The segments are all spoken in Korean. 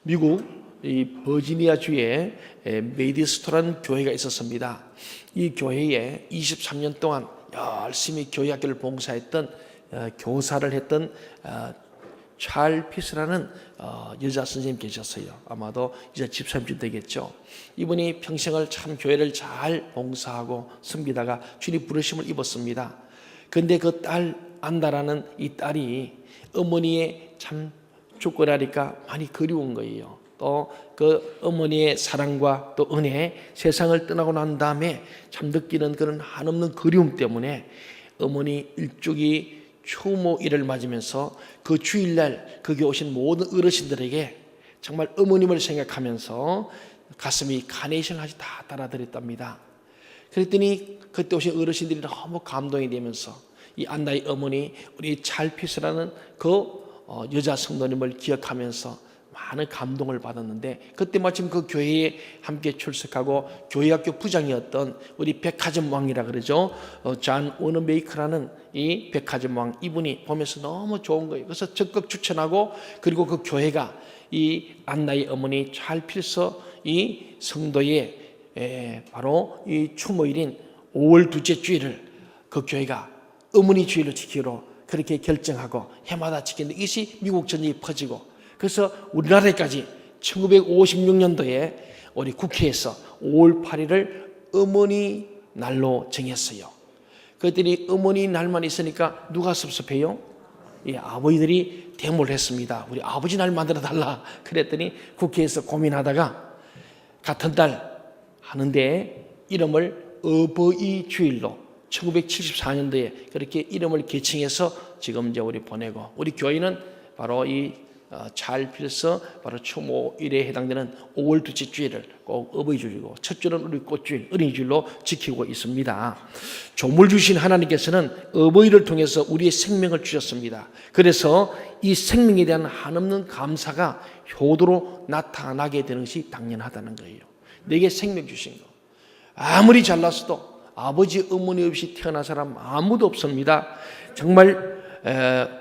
미국 이 버지니아주에 메디스토라는 교회가 있었습니다. 이 교회에 23년 동안 열심히 교회 학교를 봉사했던 교사를 했던 찰 피스라는 여자 선생님 계셨어요. 아마도 이제 집사님쯤 되겠죠. 이분이 평생을 참 교회를 잘 봉사하고 섬기다가 주님 부르심을 입었습니다. 그런데 그 딸 안다라는 이 딸이 어머니의 참 죽고 나니까 많이 그리운 거예요. 또 그 어머니의 사랑과 또 은혜, 세상을 떠나고 난 다음에 참 느끼는 그런 한없는 그리움 때문에 어머니 일주기 추모일을 맞으면서 그 주일날 거기 오신 모든 어르신들에게 정말 어머님을 생각하면서 가슴이 카네이션 하시 다 따라드렸답니다. 그랬더니 그때 오신 어르신들이 너무 감동이 되면서 이 안나의 어머니 우리 찰피스라는 그 여자 성도님을 기억하면서 많은 감동을 받았는데, 그때 마침 그 교회에 함께 출석하고 교회학교 부장이었던 우리 백화점 왕이라 그러죠. 존 워너메이커라는 이 백화점 왕, 이분이 보면서 너무 좋은 거예요. 그래서 적극 추천하고, 그리고 그 교회가 이 안나의 어머니 찰필스 이 성도의 바로 이 추모일인 5월 둘째 주일을 그 교회가 어머니 주일로 지키기로 그렇게 결정하고 해마다 지키는데, 이것이 미국 전역에 퍼지고, 그래서 우리나라까지 1956년도에 우리 국회에서 5월 8일을 어머니 날로 정했어요. 그랬더니 어머니 날만 있으니까 누가 섭섭해요? 아버지들이 데모를 했습니다. 우리 아버지 날 만들어 달라. 그랬더니 국회에서 고민하다가 같은 달 하는데 이름을 어버이 주일로 1974년도에 그렇게 이름을 개칭해서 지금 이제 우리 보내고, 우리 교회는 바로 이 찰필스 바로 추모일에 해당되는 5월 둘째 주일을 꼭 어버이 주일이고, 첫 주는 우리 꽃주일 어린이 주일로 지키고 있습니다. 조물 주신 하나님께서는 어버이를 통해서 우리의 생명을 주셨습니다. 그래서 이 생명에 대한 한없는 감사가 효도로 나타나게 되는 것이 당연하다는 거예요. 내게 생명 주신 거, 아무리 잘났어도 아버지 어머니 없이 태어난 사람 아무도 없습니다. 정말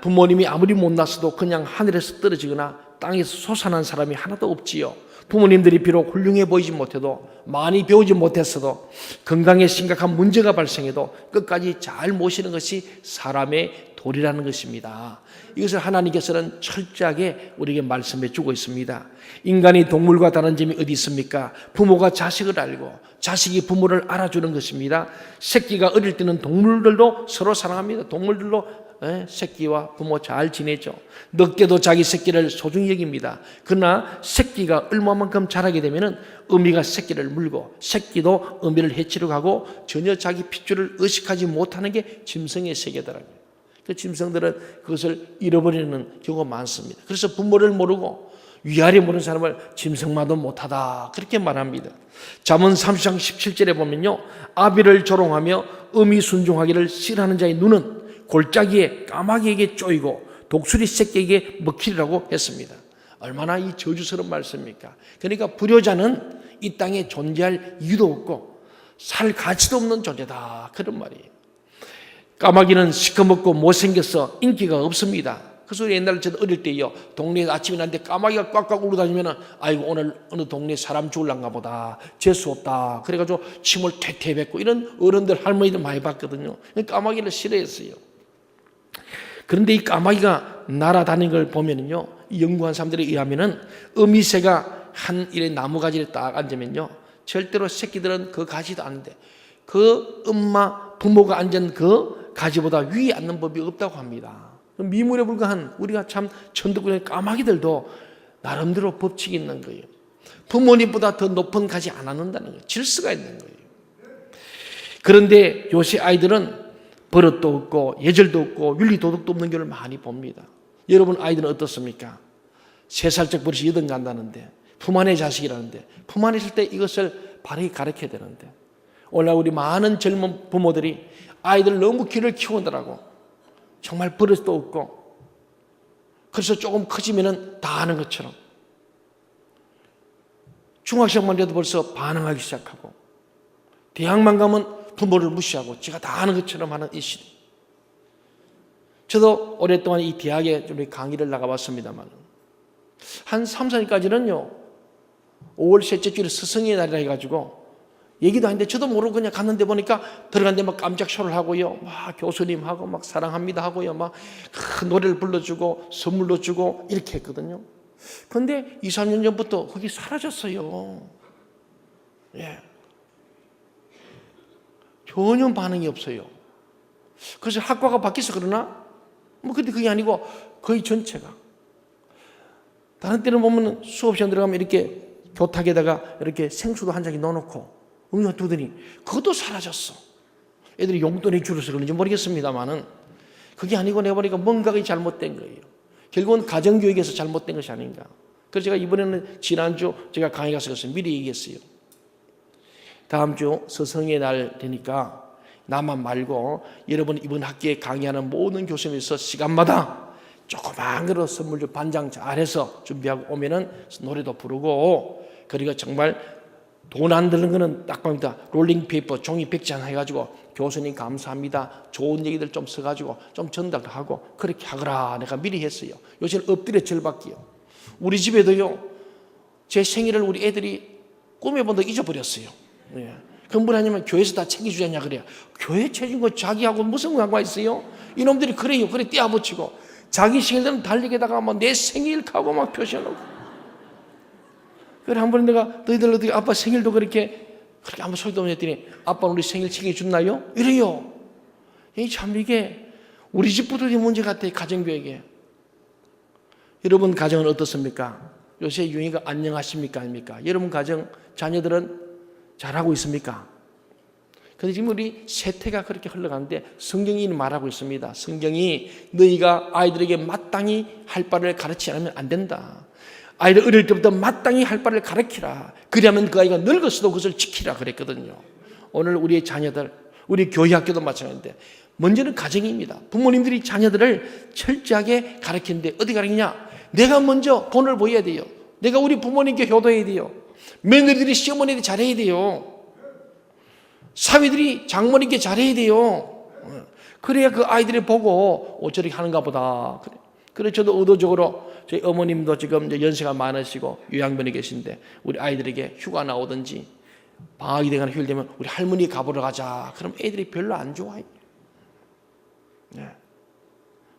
부모님이 아무리 못났어도 그냥 하늘에서 떨어지거나 땅에서 솟아난 사람이 하나도 없지요. 부모님들이 비록 훌륭해 보이지 못해도, 많이 배우지 못했어도, 건강에 심각한 문제가 발생해도 끝까지 잘 모시는 것이 사람의 도리라는 것입니다. 이것을 하나님께서는 철저하게 우리에게 말씀해 주고 있습니다. 인간이 동물과 다른 점이 어디 있습니까? 부모가 자식을 알고 자식이 부모를 알아주는 것입니다. 새끼가 어릴 때는 동물들도 서로 사랑합니다. 동물들도 새끼와 부모 잘 지내죠. 늑대도 자기 새끼를 소중히 여깁니다. 그러나 새끼가 얼마만큼 자라게 되면 어미가 새끼를 물고, 새끼도 어미를 해치려 가고 전혀 자기 핏줄을 의식하지 못하는 게 짐승의 세계더라고요. 그 짐승들은 그것을 잃어버리는 경우가 많습니다. 그래서 부모를 모르고 위아래 모르는 사람을 짐승마도 못하다, 그렇게 말합니다. 잠언 30장 17절에 보면요, 아비를 조롱하며 어미 순종하기를 싫어하는 자의 눈은 골짜기에 까마귀에게 쪼이고 독수리 새끼에게 먹히리라고 했습니다. 얼마나 이 저주스러운 말씀입니까? 그러니까 불효자는 이 땅에 존재할 이유도 없고 살 가치도 없는 존재다, 그런 말이에요. 까마귀는 시커멓고 못생겨서 인기가 없습니다. 그래서 옛날에 저도 어릴 때요, 동네에 아침에 났는데 까마귀가 꽉꽉 울어다니면 아이고 오늘 어느 동네 사람 죽을란가 보다, 재수 없다, 그래가지고 침을 퇴퇴 뱉고 이런 어른들 할머니들 많이 봤거든요. 까마귀를 싫어했어요. 그런데 이 까마귀가 날아다니는 걸 보면요, 연구한 사람들에 의하면은 어미새가 한 이래 나무가지를 딱 앉으면요, 절대로 새끼들은 그 가지도 않는데 그 엄마 부모가 앉은 그 가지보다 위에 앉는 법이 없다고 합니다. 미물에 불과한 우리가 참 천덕군의 까마귀들도 나름대로 법칙이 있는 거예요. 부모님보다 더 높은 가지 안 앉는다는 거예요. 질서가 있는 거예요. 그런데 요새 아이들은 버릇도 없고 예절도 없고 윤리 도덕도 없는 경우를 많이 봅니다. 여러분 아이들은 어떻습니까? 3살적 버릇이 8 간다는데, 품 안의 자식이라는데, 품 안에 있을 때 이것을 바르게 가르쳐야 되는데, 오늘 우리 많은 젊은 부모들이 아이들 너무 귀를 키우느라고 정말 버릇도 없고, 그래서 조금 커지면은 다 아는 것처럼, 중학생만 돼도 벌써 반항하기 시작하고, 대학만 가면 부모를 무시하고 지가 다 아는 것처럼 하는 이 시대. 저도 오랫동안 이 대학에 좀 강의를 나가봤습니다만 한 3, 4일까지는요 5월 셋째 주일에 스승의 날이라 해가지고 얘기도 하는데 저도 모르고 그냥 갔는데 보니까 들어갔는데 막 깜짝 쇼를 하고요. 막 교수님하고 막 사랑합니다 하고요. 막 노래를 불러주고 선물로 주고 이렇게 했거든요. 그런데 2, 3년 전부터 거기 사라졌어요. 예. 전혀 반응이 없어요. 그래서 학과가 바뀌어서 그러나? 뭐 근데 그게 아니고 거의 전체가. 다른 때는 보면 수업 시간 들어가면 이렇게 교탁에다가 이렇게 생수도 한 장이 넣어놓고 음료 두더니 그것도 사라졌어. 애들이 용돈이 줄어서 그런지 모르겠습니다만은 그게 아니고 내가 보니까 뭔가가 잘못된 거예요. 결국은 가정교육에서 잘못된 것이 아닌가. 그래서 제가 이번에는 지난주 제가 강의 가서 그래서 미리 얘기했어요. 다음 주 스승의 날 되니까 나만 말고 여러분 이번 학기에 강의하는 모든 교수님에서 시간마다 조그만 거로 선물 좀 반장 잘해서 준비하고 오면은 노래도 부르고 그리고 정말 돈 안 드는 거는 딱 봅니다. 롤링페이퍼 종이 100장 해가지고 교수님 감사합니다. 좋은 얘기들 좀 써가지고 좀 전달하고 그렇게 하거라 내가 미리 했어요. 요새는 엎드려 절받기요. 우리 집에도요 제 생일을 우리 애들이 꿈에 본다 잊어버렸어요. 예. 그럼 뭐냐면 교회에서 다 챙겨주잖냐 그래요. 교회 챙긴 거 자기하고 무슨 관계가 있어요? 이놈들이 그래요. 그래 떼어붙이고 자기 생일들은 달리게다가 뭐 내 생일 하고 막 표시해놓고. 그래 한 번 내가 너희들 어떻게 아빠 생일도 그렇게 아무 소리도 없이 했더니 아빠 우리 생일 챙겨줬나요? 이래요. 참 이게 우리 집부터 문제 같아요. 가정교육에. 여러분 가정은 어떻습니까? 요새 유행이가 안녕하십니까 아닙니까? 여러분 가정 자녀들은 잘하고 있습니까? 그런데 지금 우리 세태가 그렇게 흘러가는데 성경이 말하고 있습니다. 성경이 너희가 아이들에게 마땅히 할 바를 가르치지 않으면 안 된다. 아이를 어릴 때부터 마땅히 할 바를 가르치라. 그러면 그 아이가 늙었어도 그것을 지키라 그랬거든요. 오늘 우리의 자녀들, 우리 교회 학교도 마찬가지인데 먼저는 가정입니다. 부모님들이 자녀들을 철저하게 가르치는데 어디 가르치냐? 내가 먼저 본을 보여야 돼요. 내가 우리 부모님께 효도해야 돼요. 며느리들이 시어머니한테 잘해야 돼요. 사위들이 장모님께 잘해야 돼요. 그래야 그 아이들이 보고 저렇게 하는가 보다. 그래 저도 의도적으로 저희 어머님도 지금 이제 연세가 많으시고 요양병원에 계신데 우리 아이들에게 휴가 나오든지 방학이 되거나 휴일 되면 우리 할머니 가보러 가자. 그럼 애들이 별로 안 좋아해요. 네.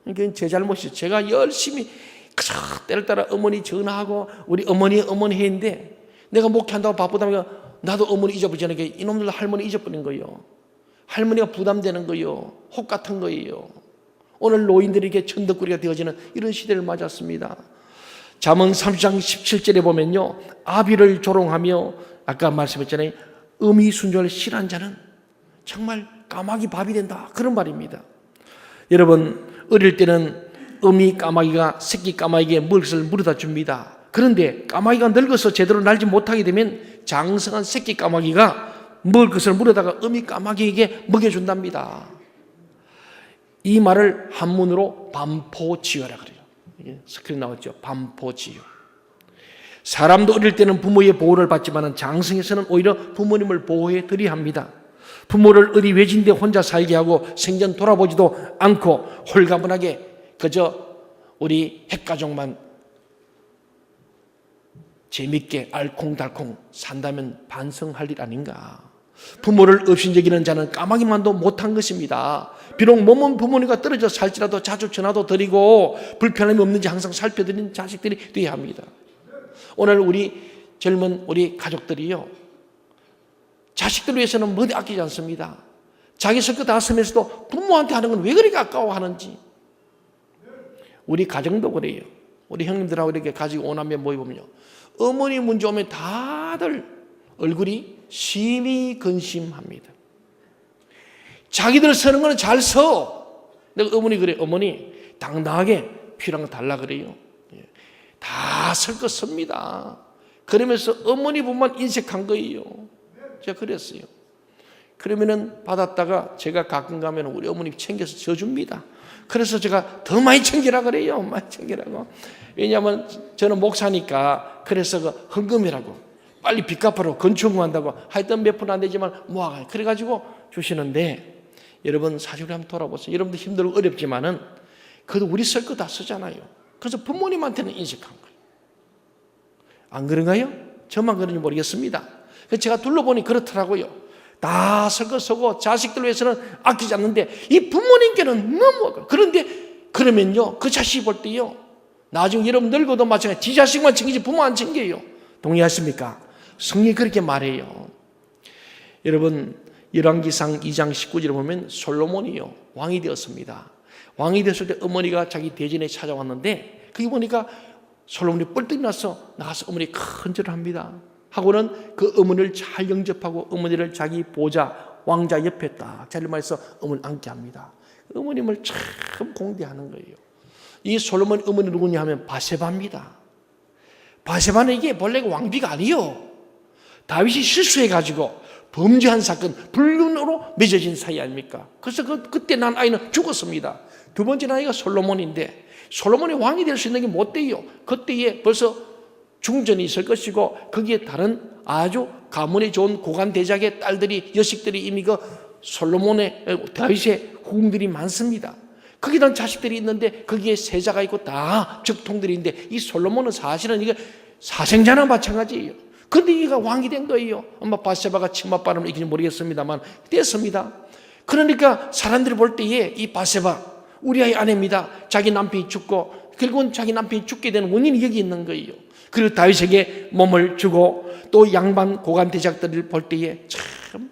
그러니까 제 잘못이죠. 제가 열심히 때를 따라 어머니 전화하고 우리 어머니 했는데 내가 목회한다고 바쁘다면 나도 어머니 잊어버리지 않으니까 이놈들 할머니 잊어버린 거예요. 할머니가 부담되는 거예요. 혹 같은 거예요. 오늘 노인들에게 천덕꾸리가 되어지는 이런 시대를 맞았습니다. 잠언 30장 17절에 보면요. 아비를 조롱하며 아까 말씀했잖아요. 음이 순종을 싫어한 자는 정말 까마귀 밥이 된다. 그런 말입니다. 여러분 어릴 때는 음이 까마귀가 새끼 까마귀에게 먹을 것을 물어다 줍니다. 그런데 까마귀가 늙어서 제대로 날지 못하게 되면 장성한 새끼 까마귀가 먹을 것을 물어다가 음이 까마귀에게 먹여준답니다. 이 말을 한문으로 반포지효라 그래요. 이게 스크린 나왔죠. 반포지효. 사람도 어릴 때는 부모의 보호를 받지만 장성에서는 오히려 부모님을 보호해 드려야 합니다. 부모를 어디 외진 데 혼자 살게 하고 생전 돌아보지도 않고 홀가분하게 그저 우리 핵가족만 재밌게 알콩달콩 산다면 반성할 일 아닌가. 부모를 업신여기는 자는 까마귀만도 못한 것입니다. 비록 몸은 부모님과 떨어져 살지라도 자주 전화도 드리고 불편함이 없는지 항상 살펴드리는 자식들이 되어야 합니다. 오늘 우리 젊은 우리 가족들이요 자식들 위해서는 뭐든 아끼지 않습니다. 자기 성격 다 쓰면서도 부모한테 하는 건 왜 그렇게 아까워하는지. 우리 가정도 그래요. 우리 형님들하고 이렇게 가지고 오남매 모여보면요 어머니 문제 오면 다들 얼굴이 심히 근심합니다. 자기들 쓰는 거는 잘 써. 내가 어머니 그래. 어머니 당당하게 필요한 거 달라 그래요. 다 쓸 거 씁니다. 그러면서 어머니 분만 인색한 거예요. 제가 그랬어요. 그러면은 받았다가 제가 가끔 가면 우리 어머니 챙겨서 져줍니다. 그래서 제가 더 많이 챙기라 그래요. 많이 챙기라고. 왜냐하면 저는 목사니까 그래서 그 헌금이라고 빨리 빚 갚으러 건축 한다고 하여튼 몇 푼 안 되지만 모아가요. 그래가지고 주시는데 여러분 사실을 한번 돌아보세요. 여러분도 힘들고 어렵지만은 그래도 우리 쓸 거 다 쓰잖아요. 그래서 부모님한테는 인식한 거예요. 안 그런가요? 저만 그런지 모르겠습니다. 제가 둘러보니 그렇더라고요. 다 설거서고 자식들 위해서는 아끼지 않는데 이 부모님께는 너무 그런데 그러면요 그 자식이 볼 때요 나중에 여러분 늙어도 마찬가지 지 자식만 챙기지 부모 안 챙겨요. 동의하십니까? 성경이 그렇게 말해요. 여러분 열왕기상 2장 19절에 보면 솔로몬이요 왕이 되었습니다. 왕이 되었을 때 어머니가 자기 대전에 찾아왔는데 거기 보니까 솔로몬이 뻘떡 일어나서 나가서 어머니 큰절을 합니다. 하고는 그 어머니를 잘 영접하고 어머니를 자기 보좌 왕자 옆에 딱 자리를 말해서 어머니를 앉게 합니다. 어머님을 참 공대하는 거예요. 이 솔로몬 어머니 누구냐 하면 바세바입니다. 바세바는 이게 본래 왕비가 아니에요. 다윗이 실수해가지고 범죄한 사건, 불륜으로 맺어진 사이 아닙니까? 그래서 그때 난 아이는 죽었습니다. 두 번째 아이가 솔로몬인데 솔로몬이 왕이 될 수 있는 게 못 돼요. 그때에 벌써 중전이 있을 것이고 거기에 다른 아주 가문이 좋은 고관 대작의 딸들이 여식들이 이미 그 솔로몬의 다윗의 후궁들이 많습니다. 거기다 자식들이 있는데 거기에 세자가 있고 다 적통들인데 이 솔로몬은 사실은 이게 사생자나 마찬가지예요. 그런데 이가 왕이 된 거예요. 아마 바세바가 치맛 바람을 이긴지 모르겠습니다만 됐습니다. 그러니까 사람들이 볼 때에 이 바세바 우리아의 아내입니다. 자기 남편이 죽고 결국은 자기 남편이 죽게 되는 원인이 여기 있는 거예요. 그리고 다윗에게 몸을 주고 또 양반 고관 대작들을 볼 때에 참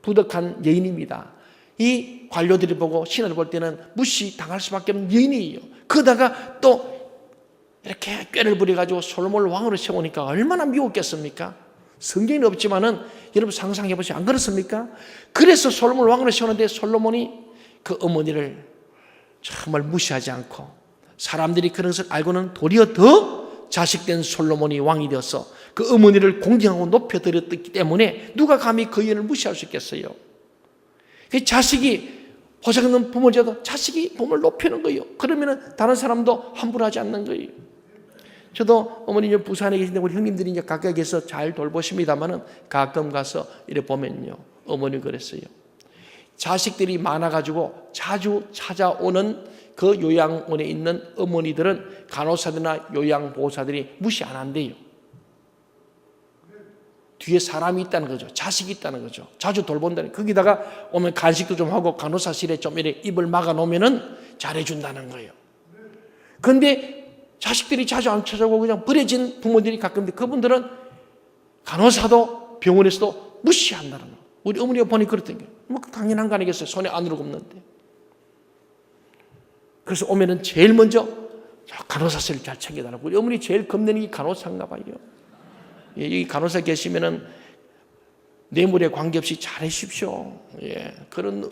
부덕한 여인입니다. 이 관료들이 보고 신하를 볼 때는 무시당할 수밖에 없는 여인이에요. 그러다가 또 이렇게 꾀를 부려가지고 솔로몬을 왕으로 세우니까 얼마나 미웠겠습니까? 성경에는 없지만은 여러분 상상해 보세요. 안 그렇습니까? 그래서 솔로몬을 왕으로 세우는데 솔로몬이 그 어머니를 정말 무시하지 않고 사람들이 그런 것을 알고는 도리어 더 자식된 솔로몬이 왕이 되어서 그 어머니를 공경하고 높여드렸기 때문에 누가 감히 그 여인을 무시할 수 있겠어요? 그 자식이 보살없는 부모자도 자식이 부모를 높이는 거예요. 그러면 다른 사람도 함부로 하지 않는 거예요. 저도 어머니 부산에 계신데 우리 형님들이 이제 가까이 계서 잘 돌보십니다만은 가끔 가서 이래 보면요. 어머니 그랬어요. 자식들이 많아가지고 자주 찾아오는 그 요양원에 있는 어머니들은 간호사들이나 요양보호사들이 무시 안 한대요. 뒤에 사람이 있다는 거죠. 자식이 있다는 거죠. 자주 돌본다는. 거기다가 오면 간식도 좀 하고 간호사실에 좀 이렇게 입을 막아 놓으면은 잘해준다는 거예요. 그런데 자식들이 자주 안 찾아오고 그냥 버려진 부모들이 가끔인데 그분들은 간호사도 병원에서도 무시한다는 거예요. 우리 어머니가 보니 그랬던 게 뭐 당연한 거 아니겠어요? 손에 안으로 굽는데. 그래서 오면은 제일 먼저 간호사실을 잘 챙겨달라고. 우리 어머니 제일 겁내는 게 간호사인가 봐요. 예, 여기 간호사 계시면은 뇌물에 관계없이 잘해주십시오. 예, 그런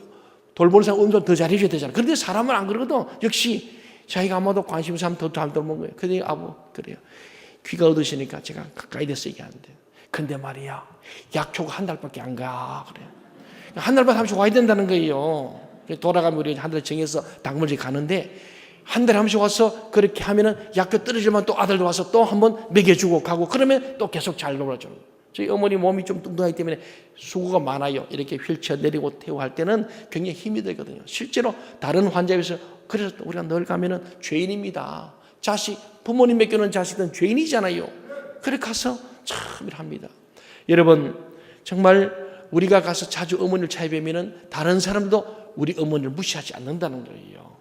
돌보는 사람 은근 더 잘해줘야 되잖아요. 그런데 사람은 안 그러거든. 역시 자기가 아마도 관심 있으면 더 잘 돌보는 거예요. 그런데 아버 그래요. 귀가 얻으시니까 제가 가까이 돼서 얘기하는데. 근데 말이야 약초가 한 달밖에 안 가. 그래. 한 달만 하면서 와야 된다는 거예요. 돌아가면 우리 한 달 정해서 당물에 가는데 한 달에 한 번씩 와서 그렇게 하면은 약효 떨어지면 또 아들도 와서 또 한번 먹여주고 가고 그러면 또 계속 잘 놀아줘요. 저희 어머니 몸이 좀 뚱뚱하기 때문에 수고가 많아요. 이렇게 휠체어 내리고 태우고 할 때는 굉장히 힘이 들거든요. 실제로 다른 환자에 비해서 그래서 우리가 늘 가면은 죄인입니다. 자식, 부모님 맡겨놓은 자식은 죄인이잖아요. 그래 가서 참 일합니다. 여러분 정말 우리가 가서 자주 어머니를 찾아뵈면은 다른 사람도 우리 어머니를 무시하지 않는다는 거예요.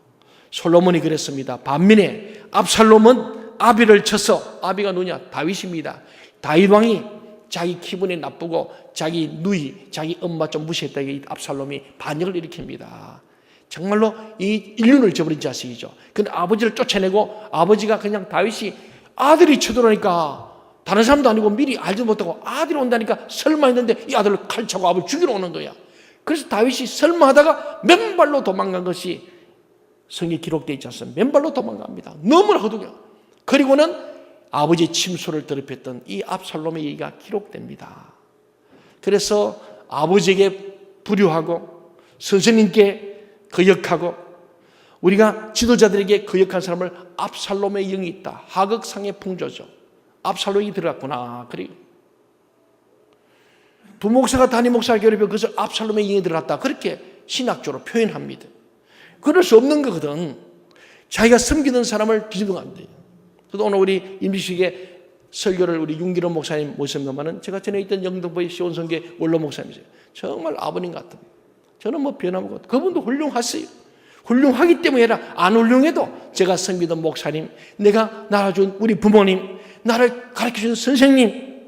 솔로몬이 그랬습니다. 반면에 압살롬은 아비를 쳐서 아비가 누구냐? 다윗입니다. 다윗 왕이 자기 기분이 나쁘고 자기 누이, 자기 엄마 좀 무시했다고 압살롬이 반역을 일으킵니다. 정말로 이 인륜을 저버린 자식이죠. 근데 아버지를 쫓아내고 아버지가 그냥 다윗이 아들이 쳐들어오니까 다른 사람도 아니고 미리 알지 못하고 아들이 온다니까 설마 했는데 이 아들을 칼 차고 아버지 죽이러 오는 거야. 그래서 다윗이 설마 하다가 맨발로 도망간 것이 성경에 기록되어 있지 않습니까? 맨발로 도망갑니다. 너무나 허둥여. 그리고는 아버지의 침소를 더럽혔던 이 압살롬의 얘기가 기록됩니다. 그래서 아버지에게 불효하고 선생님께 거역하고 우리가 지도자들에게 거역한 사람을 압살롬의 영이 있다. 하극상의 풍조죠. 압살롬이 들어갔구나. 그리고 부목사가 담임 목사를 괴롭혀 그것을 압살롬의 영이 들어갔다. 그렇게 신학적으로 표현합니다. 그럴 수 없는 거거든. 자기가 섬기는 사람을 뒤집어 안 돼요. 그래서 오늘 우리 임시식에 설교를 우리 윤기로 목사님 모셨는가마는 제가 전에 있던 영등포의 시온성교회 원로 목사님이세요. 정말 아버님 같은. 저는 뭐 변함없고 그분도 훌륭하세요. 훌륭하기 때문에 아니라 안 훌륭해도 제가 섬기던 목사님, 내가 낳아준 우리 부모님, 나를 가르쳐준 선생님,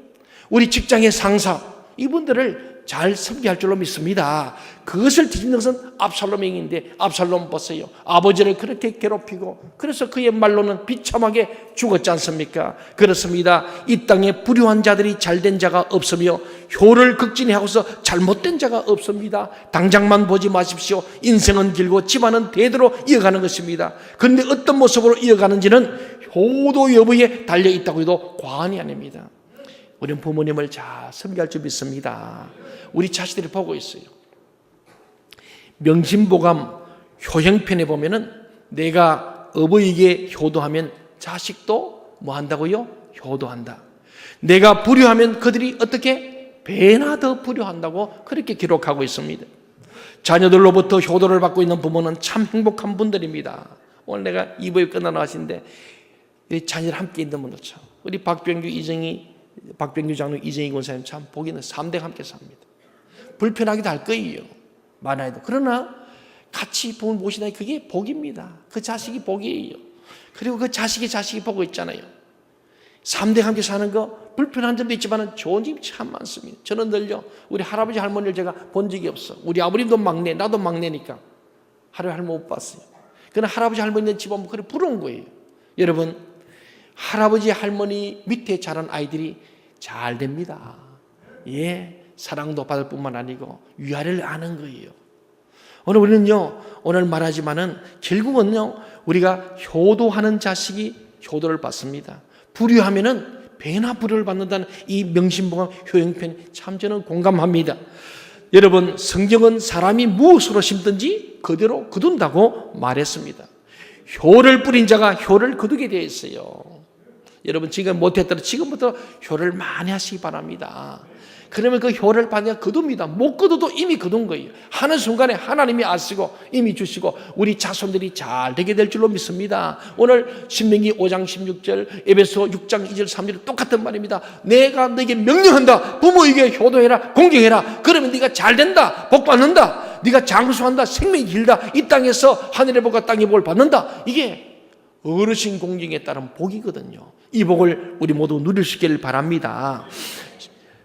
우리 직장의 상사, 이분들을 잘 섬기할 줄로 믿습니다. 그것을 뒤집는 것은 압살롬행인데, 압살롬 보세요. 아버지를 그렇게 괴롭히고 그래서 그의 말로는 비참하게 죽었지 않습니까? 그렇습니다. 이 땅에 불효한 자들이 잘된 자가 없으며 효를 극진하고서 잘못된 자가 없습니다. 당장만 보지 마십시오. 인생은 길고 집안은 대대로 이어가는 것입니다. 그런데 어떤 모습으로 이어가는지는 효도 여부에 달려있다고 해도 과언이 아닙니다. 우리는 부모님을 잘 섬기할 줄 믿습니다. 우리 자식들이 보고 있어요. 명심보감 효행편에 보면은 내가 어버이에게 효도하면 자식도 뭐 한다고요? 효도한다. 내가 불효하면 그들이 어떻게? 배나 더 불효한다고 그렇게 기록하고 있습니다. 자녀들로부터 효도를 받고 있는 부모는 참 행복한 분들입니다. 오늘 내가 2부에 끝나러 하신데 자녀들 함께 있는 분들 참. 우리 박병규 장로 이정희 권사님 참 복이 있는 3대가 함께 삽니다. 불편하기도 할 거예요. 많아도. 그러나 같이 부모를 모시다 그게 복입니다. 그 자식이 복이에요. 그리고 그 자식이 보고 있잖아요. 3대가 함께 사는 거 불편한 점도 있지만 좋은 점이 참 많습니다. 저는 늘요 우리 할아버지 할머니를 제가 본 적이 없어. 우리 아버님도 막내, 나도 막내니까 할아버지 할머니 못 봤어요. 그러나 할아버지 할머니 있는 집 오면 그래 부러운 거예요. 여러분 할아버지 할머니 밑에 자란 아이들이 잘 됩니다. 예, 사랑도 받을 뿐만 아니고 위아래를 아는 거예요. 오늘 우리는요, 오늘 말하지만은 결국은요, 우리가 효도하는 자식이 효도를 받습니다. 불효하면은 배나 불효를 받는다는 이 명심보감 효행편 참 저는 공감합니다. 여러분, 성경은 사람이 무엇으로 심든지 그대로 거둔다고 말했습니다. 효를 뿌린 자가 효를 거두게 되어 있어요. 여러분 지금 못했더라도 지금부터 효를 많이 하시기 바랍니다. 그러면 그 효를 받아 거둡니다. 못 거둬도 이미 거둔 거예요. 하는 순간에 하나님이 아시고 이미 주시고 우리 자손들이 잘 되게 될 줄로 믿습니다. 오늘 신명기 5장 16절 에베소 6장 2절 3절 똑같은 말입니다. 내가 너에게 명령한다. 부모에게 효도해라. 공경해라. 그러면 네가 잘 된다. 복 받는다. 네가 장수한다. 생명이 길다. 이 땅에서 하늘의 복과 땅의 복을 받는다. 이게 어르신 공경에 따른 복이거든요. 이 복을 우리 모두 누릴 수 있기를 바랍니다.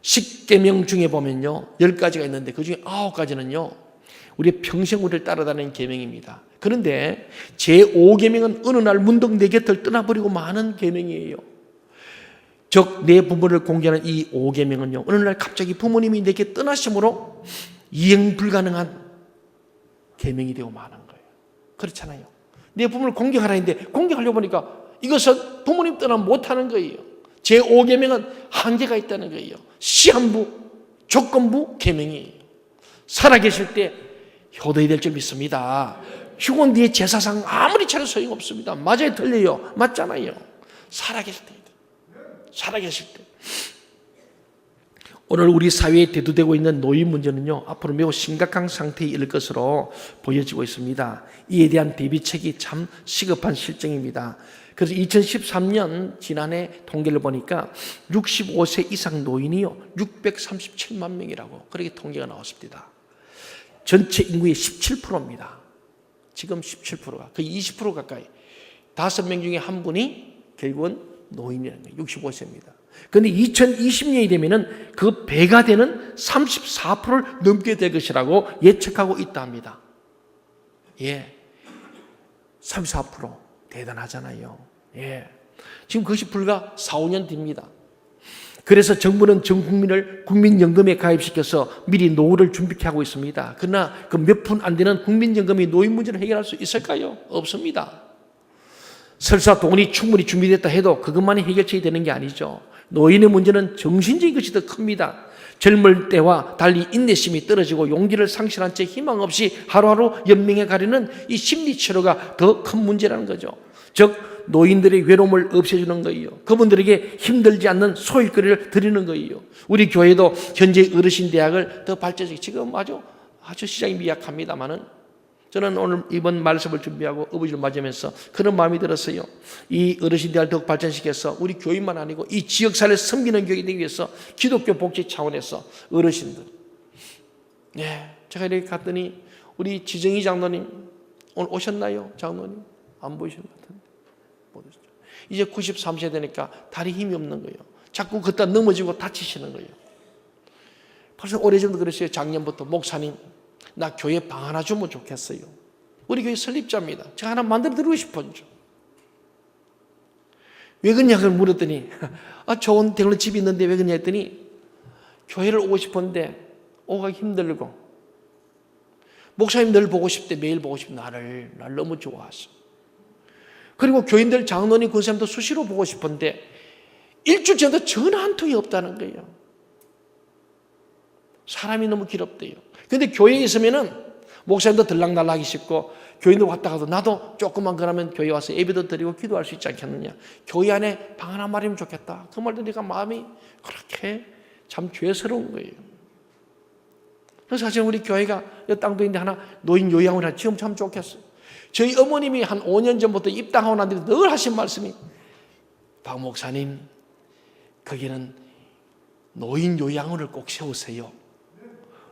10계명 중에 보면요 10가지가 있는데 그 중에 9가지는요 우리 평생 우리를 따라다니는 계명입니다. 그런데 제5계명은 어느 날 문득 내 곁을 떠나버리고 마는 계명이에요. 즉 내 부모를 공개하는 이 5계명은요 어느 날 갑자기 부모님이 내게 떠나심으로 이행 불가능한 계명이 되고 마는 거예요. 그렇잖아요. 내 부모를 공경하라 했는데 공경하려고 보니까 이것은 부모님 떠나면 못하는 거예요. 제5계명은 한계가 있다는 거예요. 시한부, 조건부 계명이에요. 살아계실 때 효도해야 될 줄 믿습니다. 죽은 뒤에 제사상 아무리 차려도 소용없습니다. 맞아요, 틀려요. 맞잖아요. 살아계실 때. 오늘 우리 사회에 대두되고 있는 노인 문제는요 앞으로 매우 심각한 상태에 이를 것으로 보여지고 있습니다. 이에 대한 대비책이 참 시급한 실정입니다. 그래서 2013년 지난해 통계를 보니까 65세 이상 노인이요 637만 명이라고 그렇게 통계가 나왔습니다. 전체 인구의 17%입니다. 지금 17%가 거의 20% 가까이 5명 중에 한 분이 결국은 노인이라는 거예요. 65세입니다. 그런데 2020년이 되면은 그 배가 되는 34%를 넘게 될 것이라고 예측하고 있다 합니다. 예, 34% 대단하잖아요. 예, 지금 그것이 불과 4, 5년 뒤입니다. 그래서 정부는 전 국민을 국민연금에 가입시켜서 미리 노후를 준비케 하고 있습니다. 그러나 그 몇 푼 안 되는 국민연금이 노인 문제를 해결할 수 있을까요? 없습니다. 설사 돈이 충분히 준비됐다 해도 그것만이 해결책이 되는 게 아니죠. 노인의 문제는 정신적인 것이 더 큽니다. 젊을 때와 달리 인내심이 떨어지고 용기를 상실한 채 희망 없이 하루하루 연명해 가려는 이 심리치료가 더 큰 문제라는 거죠. 즉 노인들의 외로움을 없애주는 거예요. 그분들에게 힘들지 않는 소일거리를 드리는 거예요. 우리 교회도 현재 어르신 대학을 더 발전시키고 지금 아주 시장이 미약합니다만은 저는 오늘 이번 말씀을 준비하고 어버이를 맞으면서 그런 마음이 들었어요. 이 어르신들을 더욱 발전시켜서 우리 교인만 아니고 이 지역사회를 섬기는 교육이 되기 위해서 기독교 복지 차원에서 어르신들. 네, 제가 이렇게 갔더니 우리 지정희 장로님 오늘 오셨나요? 장로님? 안 보이신 것 같은데. 못 오셨죠. 이제 93세 되니까 다리 힘이 없는 거예요. 자꾸 걷다 넘어지고 다치시는 거예요. 벌써 오래전부터 그랬어요. 작년부터 목사님 나 교회 방 하나 주면 좋겠어요. 우리 교회 설립자입니다. 제가 하나 만들어 드리고 싶어요. 왜 그러냐고 물었더니 좋은 대로 집이 있는데 왜 그러냐 했더니 교회를 오고 싶은데 오가기 힘들고 목사님 늘 보고 싶대. 매일 보고 싶대. 나를 너무 좋아하셔. 그리고 교인들 장로님 권사님도 수시로 보고 싶은데 일주일 전에도 전화 한 통이 없다는 거예요. 사람이 너무 길었대요. 근데 교회에 있으면은 목사님도 들락날락하기 쉽고 교인들 왔다 가도 나도 조금만 그러면 교회 와서 예배도 드리고 기도할 수 있지 않겠느냐. 교회 안에 방 하나 말이면 좋겠다. 그 말 들으니까 마음이 그렇게 참 죄스러운 거예요. 그래서 사실 우리 교회가 이 땅도 있는데 하나 노인 요양을 하나 지금 참 좋겠어요. 저희 어머님이 한 5년 전부터 입당하고 난 뒤에 늘 하신 말씀이 박 목사님 거기는 노인 요양원을 꼭 세우세요.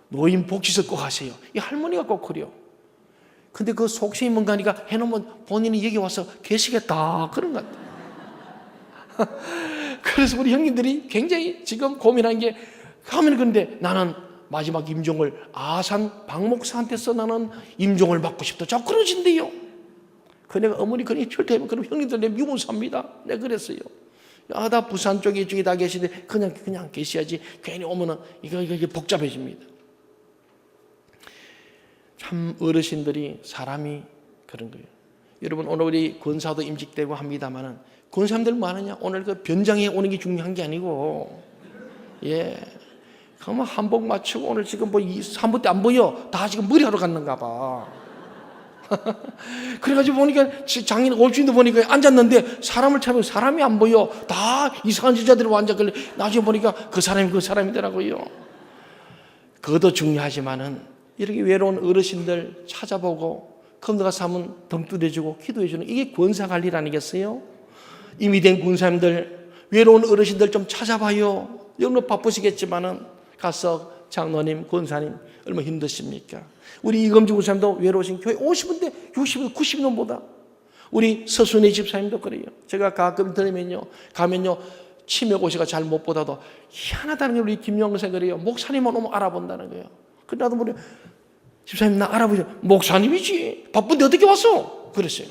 노인 복지소 꼭 하세요. 이 할머니가 꼭 그래요. 근데 그 속셈이 뭔가 하니까 해놓으면 본인이 여기 와서 계시겠다 그런 것 같아요. 그래서 우리 형님들이 굉장히 지금 고민한 게 하면 그런데 나는 마지막 임종을 아산 박 목사한테서 나는 임종을 받고 싶다. 자꾸 그러신대요. 그 내가 어머니 그러니 절대 그럼 형님들 내 미운 삽니다. 내가 그랬어요. 다 부산 쪽에 이쪽에 다 계시는데 그냥 계셔야지 괜히 오면은 이게 복잡해집니다. 참 어르신들이 사람이 그런 거예요. 여러분 오늘 우리 권사도 임직되고 합니다만은 권사님들 많으냐? 오늘 그 변장에 오는 게 중요한 게 아니고 그러면 한복 맞추고 오늘 지금 뭐 3부 때 안 보여. 다 지금 머리하러 갔는가 봐. 그래가지고 보니까 장인 올주인도 보니까 앉았는데 사람을 찾으면 사람이 안 보여. 다 이상한 여자들이 앉았길래 나중에 보니까 그 사람이더라고요. 그것도 중요하지만은 이렇게 외로운 어르신들 찾아보고 건너가 사면 등 두드려주고 기도해주는 이게 권사관리 아니겠어요? 이미 된 권사님들 외로운 어르신들 좀 찾아봐요. 여러분 바쁘시겠지만은 가서 장로님, 권사님 얼마나 힘드십니까? 우리 이금주 권사님도 외로우신 교회 50인데 60인, 90인보다 우리 서순희 집사님도 그래요. 제가 가끔 들으면요, 가면요 치매 고시가 잘 못 보다도 희한하다는 게 우리 김영선 그래요. 목사님만 오면 알아본다는 거예요. 근데 나도 모르 집사님 나 알아보죠. 목사님이지. 바쁜데 어떻게 왔어? 그랬어요.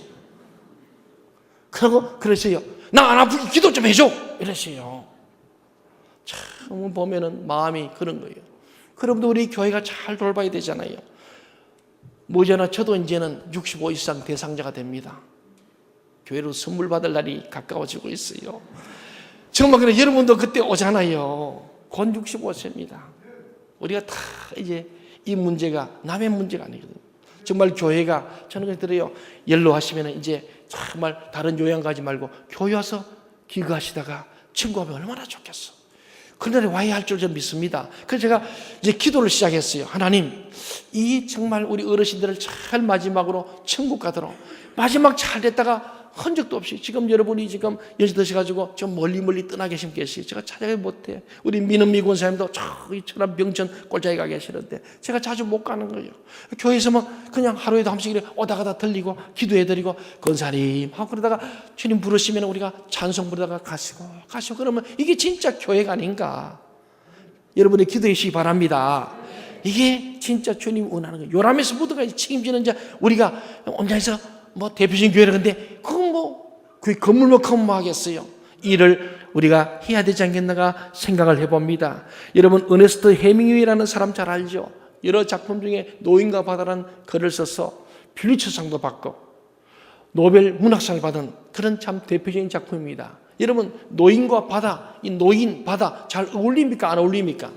그러고 그랬어요. 나 안 아프게 기도 좀 해줘. 이랬어요. 참 보면은 마음이 그런 거예요. 그럼도 우리 교회가 잘 돌봐야 되잖아요. 뭐잖아 저도 이제는 65 이상 대상자가 됩니다. 교회로 선물 받을 날이 가까워지고 있어요. 정말 그래 여러분도 그때 오잖아요. 곧 65세입니다. 우리가 다 이제 이 문제가 남의 문제가 아니거든요. 정말 교회가 저는 그렇게 들어요. 연로하시면 이제 정말 다른 요양 가지 말고 교회 와서 기거하시다가 친구하면 얼마나 좋겠어. 그날에 와야 할 줄 좀 믿습니다. 그래서 제가 이제 기도를 시작했어요. 하나님, 이 정말 우리 어르신들을 잘 마지막으로 천국 가도록 마지막 잘 됐다가 흔적도 없이 지금 여러분이 지금 연세 드셔가지고 좀 멀리 떠나 계신 계시 제가 찾아가지 못해. 우리 민은미 권사님도 저기 천안 병천 꼴자에 가 계시는데 제가 자주 못 가는 거예요. 교회에서만 그냥 하루에도 한 번씩 오다 가다 들리고 기도해드리고 권사님 하고 그러다가 주님 부르시면 우리가 찬송 부르다가 가시고 그러면 이게 진짜 교회가 아닌가. 여러분이 기도해 주시기 바랍니다. 이게 진짜 주님 원하는 거예요. 요람에서 부두가 책임지는 자 우리가 온전해서 뭐 대표적인 교회라 근데 그건 뭐 그 건물만 크면 뭐 하겠어요. 일을 우리가 해야 되지 않겠는가 생각을 해봅니다. 여러분 어네스트 해밍웨이라는 사람 잘 알죠? 여러 작품 중에 노인과 바다라는 글을 써서 퓰리처상도 받고 노벨 문학상을 받은 그런 참 대표적인 작품입니다. 여러분 노인과 바다, 이 노인 바다 잘 어울립니까 안 어울립니까?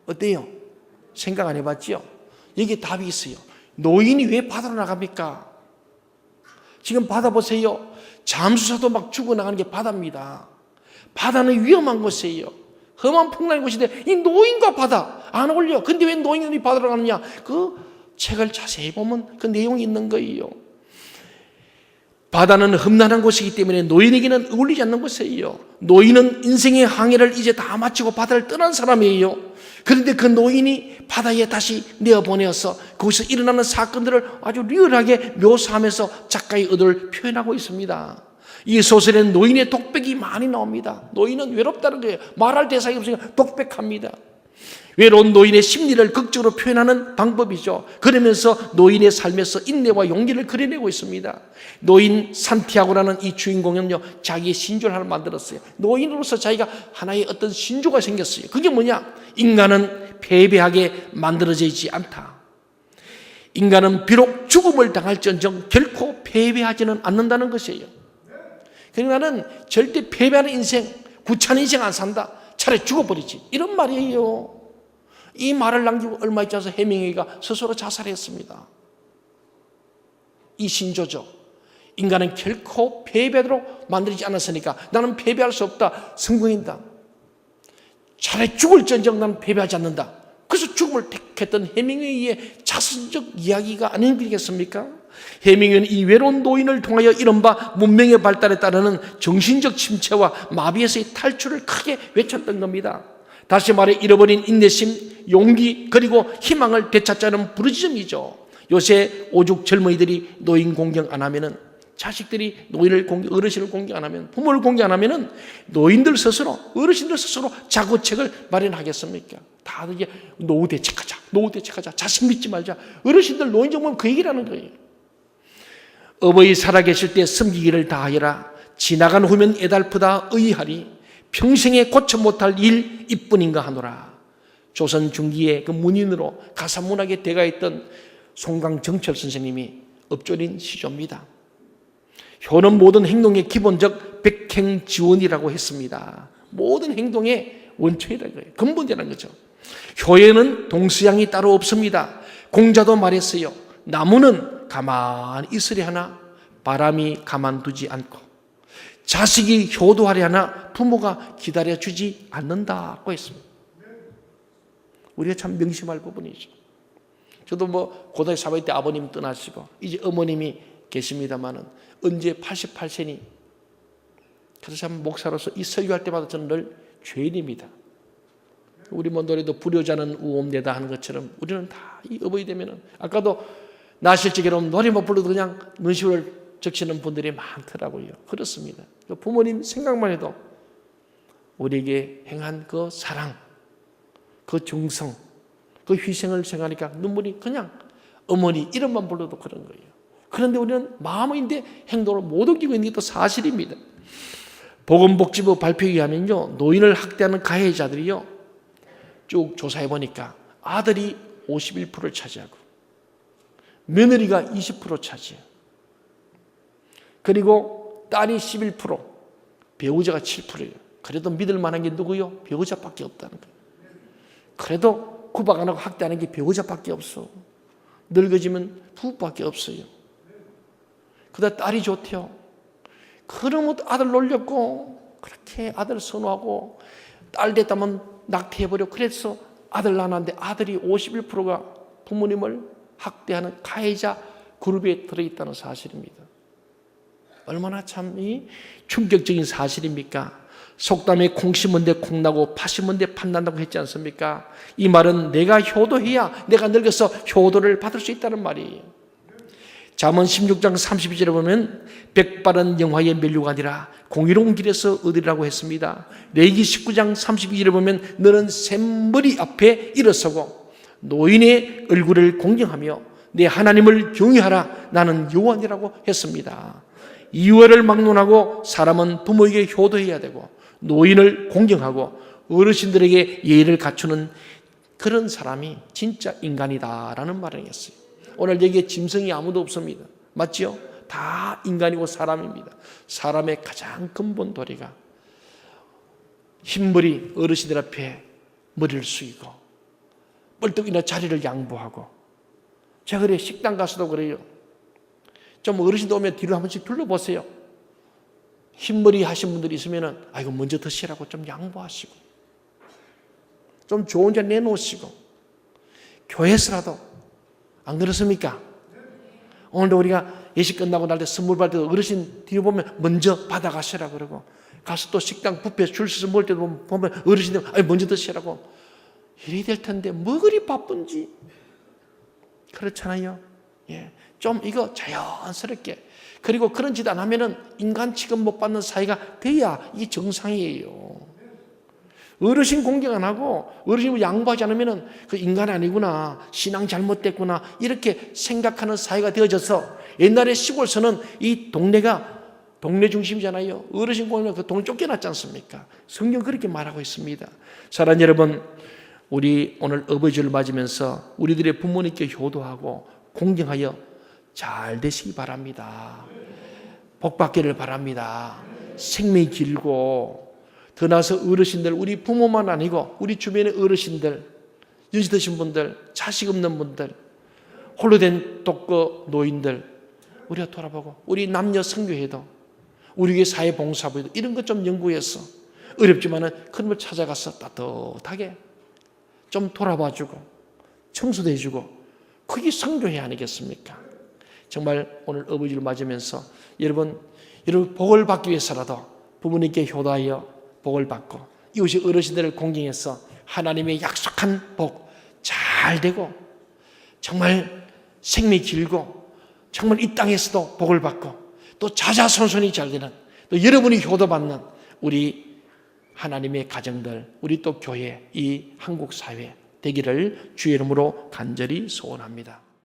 어때요? 생각 안 해봤죠? 여기에 답이 있어요. 노인이 왜 바다로 나갑니까? 지금 바다 보세요. 잠수사도 막 죽어나가는 게 바다입니다. 바다는 위험한 곳이에요. 험한 풍랑의 곳인데 이 노인과 바다 안 어울려. 근데 왜 노인이 바다로 가느냐? 그 책을 자세히 보면 그 내용이 있는 거예요. 바다는 험난한 곳이기 때문에 노인에게는 어울리지 않는 곳이에요. 노인은 인생의 항해를 이제 다 마치고 바다를 떠난 사람이에요. 그런데 그 노인이 바다에 다시 내어보내어서 거기서 일어나는 사건들을 아주 리얼하게 묘사하면서 작가의 의도를 표현하고 있습니다. 이 소설에는 노인의 독백이 많이 나옵니다. 노인은 외롭다는 거예요. 말할 대상이 없으니까 독백합니다. 외로운 노인의 심리를 극적으로 표현하는 방법이죠. 그러면서 노인의 삶에서 인내와 용기를 그려내고 있습니다. 노인 산티아고라는 이 주인공은요, 자기의 신조를 하나 만들었어요. 노인으로서 자기가 하나의 어떤 신조가 생겼어요. 그게 뭐냐? 인간은 패배하게 만들어져 있지 않다. 인간은 비록 죽음을 당할지언정 결코 패배하지는 않는다는 것이에요. 그러니까 나는 절대 패배하는 인생, 구차한 인생 안 산다. 차라리 죽어버리지. 이런 말이에요. 이 말을 남기고 얼마 있지 않아서 해밍웨이가 스스로 자살했습니다. 이 신조죠. 인간은 결코 패배하도록 만들지 않았으니까 나는 패배할 수 없다. 성공인다. 차라리 죽을지언정 나는 패배하지 않는다. 그래서 죽음을 택했던 해밍웨이의 자선적 이야기가 아니겠습니까? 해밍웨이는 이 외로운 노인을 통하여 이른바 문명의 발달에 따르는 정신적 침체와 마비에서의 탈출을 크게 외쳤던 겁니다. 다시 말해 잃어버린 인내심, 용기 그리고 희망을 되찾자는 부르짖음이죠. 요새 오죽 젊은이들이 노인 공경 안 하면은, 자식들이 노인을 어르신을 공경 안 하면, 부모를 공경 안 하면은 노인들 스스로, 어르신들 스스로 자구책을 마련하겠습니까? 다들 이제 노후 대책하자, 노후 대책하자, 자식 믿지 말자. 어르신들 노인 정보는 그 얘기라는 거예요. 어버이 살아계실 때 섬기기를 다하여라. 지나간 후면 애달프다 의하리. 평생에 고쳐 못할 일 이뿐인가 하노라. 조선 중기의 그 문인으로 가사문학에 대가했던 송강정철 선생님이 읊조린 시조입니다. 효는 모든 행동의 기본적 백행지원이라고 했습니다. 모든 행동의 원초이라는 거예요. 근본이라는 거죠. 효에는 동서양이 따로 없습니다. 공자도 말했어요. 나무는 가만히 있으려 하나 바람이 가만두지 않고, 자식이 효도하려 하나 부모가 기다려주지 않는다고 했습니다. 우리가 참 명심할 부분이죠. 저도 고등학교 3학년 때 아버님 떠나시고 이제 어머님이 계십니다마는 언제 88세니, 그래서 참 목사로서 이 설교할 때마다 저는 늘 죄인입니다. 우리 노래도 불효자는 우옴내다 하는 것처럼 우리는 다 이 어버이 되면은, 아까도 나실적으로 노래 못 불러도 그냥 눈시울을 적시는 분들이 많더라고요. 그렇습니다. 부모님 생각만 해도 우리에게 행한 그 사랑, 그 정성, 그 희생을 생각하니까 눈물이 그냥, 어머니 이름만 불러도 그런 거예요. 그런데 우리는 마음인데 행동을 못 옮기고 있는 게 또 사실입니다. 보건복지부 발표에 의하면요, 노인을 학대하는 가해자들이요, 쭉 조사해 보니까 아들이 51%를 차지하고 며느리가 20% 차지해요. 그리고 딸이 11%, 배우자가 7%예요. 그래도 믿을 만한 게 누구요? 배우자밖에 없다는 거예요. 그래도 구박 안 하고 학대하는 게 배우자밖에 없어. 늙어지면 부부밖에 없어요. 그러다 딸이 좋대요. 그러면 아들 놀렸고, 그렇게 아들 선호하고, 딸 됐다면 낙태해버려. 그래서 아들 낳았는데 아들이 51%가 부모님을 학대하는 가해자 그룹에 들어있다는 사실입니다. 얼마나 참 충격적인 사실입니까? 속담에 콩 심은데 콩 나고 팥 심은데 팥 난다고 했지 않습니까? 이 말은 내가 효도해야 내가 늙어서 효도를 받을 수 있다는 말이에요. 잠언 16장 32절에 보면 백발은 영화의 면류가 아니라 공의로운 길에서 얻으리라고 했습니다. 레위기 19장 32절에 보면 너는 샘머리 앞에 일어서고 노인의 얼굴을 공경하며 내 하나님을 경외하라. 나는 여호와니라고 했습니다. 이월을 막론하고 사람은 부모에게 효도해야 되고 노인을 공경하고 어르신들에게 예의를 갖추는 그런 사람이 진짜 인간이다라는 말을 했어요. 오늘 여기에 짐승이 아무도 없습니다. 맞죠? 다 인간이고 사람입니다. 사람의 가장 근본 도리가 흰머리 어르신들 앞에 머리를 숙이고 뻘떡 일어나 자리를 양보하고. 제가 그래요. 식당 가서도 그래요. 좀 어르신들 오면 뒤로 한 번씩 둘러보세요. 흰머리 하신 분들이 있으면 이거 먼저 드시라고 좀 양보하시고 좀 좋은 데 내놓으시고, 교회에서라도 안 그렇습니까? 오늘도 우리가 예식 끝나고 날 때 선물 받을 때도 어르신 뒤에 보면 먼저 받아가시라고 그러고, 가서 또 식당 뷔페 줄 서서 먹을 때도 보면 어르신들 먼저 드시라고. 이래야 될 텐데 뭐 그리 바쁜지. 그렇잖아요. 예, 좀 이거 자연스럽게. 그리고 그런 짓 안 하면은 인간 취급 못 받는 사이가 돼야 이게 정상이에요. 어르신 공경 안 하고 어르신 양보하지 않으면은 그 인간이 아니구나, 신앙 잘못됐구나, 이렇게 생각하는 사회가 되어져서, 옛날에 시골서는 이 동네가 동네 중심이잖아요. 어르신 공경하면 그 동네 쫓겨났지 않습니까? 성경 그렇게 말하고 있습니다. 사랑하는 여러분, 우리 오늘 어버이주를 맞으면서 우리들의 부모님께 효도하고 공경하여 잘 되시기 바랍니다. 복 받기를 바랍니다. 생명이 길고, 더 나아서 어르신들, 우리 부모만 아니고 우리 주변의 어르신들, 연세 드신 분들, 자식 없는 분들, 홀로 된 독거 노인들, 우리가 돌아보고, 우리 남녀 선교회도, 우리 교회 사회봉사부에도 이런 것 좀 연구해서, 어렵지만은 그런 걸 찾아가서 따뜻하게 좀 돌아봐주고 청소도 해주고, 그게 선교회 아니겠습니까? 정말 오늘 어버이주를 맞으면서 여러분 복을 받기 위해서라도 부모님께 효도하여 복을 받고, 이웃이 어르신들을 공경해서 하나님의 약속한 복 잘 되고, 정말 생명이 길고, 정말 이 땅에서도 복을 받고, 또 자자손손이 잘 되는, 또 여러분이 효도받는 우리 하나님의 가정들, 우리 또 교회, 이 한국 사회 되기를 주의 이름으로 간절히 소원합니다.